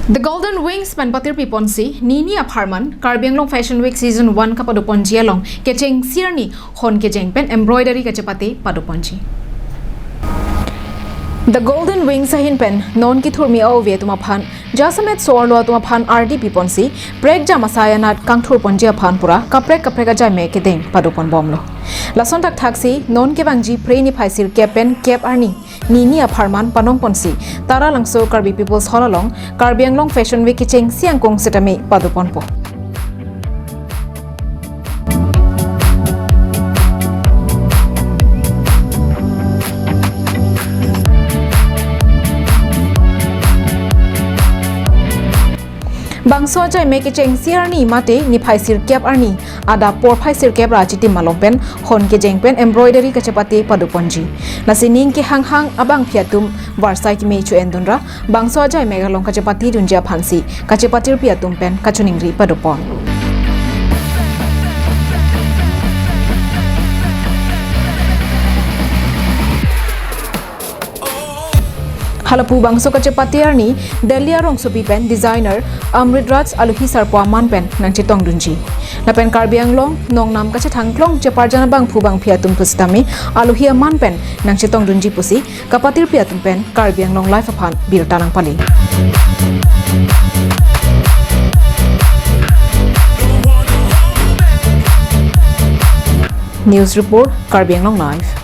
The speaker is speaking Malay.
The Golden Wings pen patir pi ponsi nini apharman Karbiang Long Fashion Week Season 1 ka pado ponji along kecheng sirni hon kecheng pen embroidery ka chapati pado ponji. The Golden Wings sahin pen non ki thurmi ove tuma phan jasamet sorlo tuma phan RDP ponsi prek jama sayanat kangthur ponji phan pura kaprek ka jame ke deng pado pon bomlo. Lason tak thaksi non ke bangji preni phaisir kepen kep arni nini apharman panong ponsi tara langso Karbi People's Holalong Karbiang Long Fashion Week kicheng siangkong setame pado ponpo. Bangso jai make cheng sirni mate ni phaisir kep arni ada por phaisir kep rajiti malompen hon ke jeng pen embroidery ka chapati padu ponji nasining ke hang abang phiatum warsai ki me chu endunra bangso jai mega long ka chapati dunja phansi ka chapatir phiatum pen ka chuningri padu pon Halapu bangso ka chapatiar ni Delia rong sopi pen designer Amritraj aluhi sarpwa man pen nang chitong dunji na pen Karbiang Long nong nam ka chathangklong chaparjana bang phubang phiatum pustami aluhi man pen nang chitong dunji pusi kapatir phiatum pen Karbiang Long life aphan birtanang pali News report Karbiang Long Live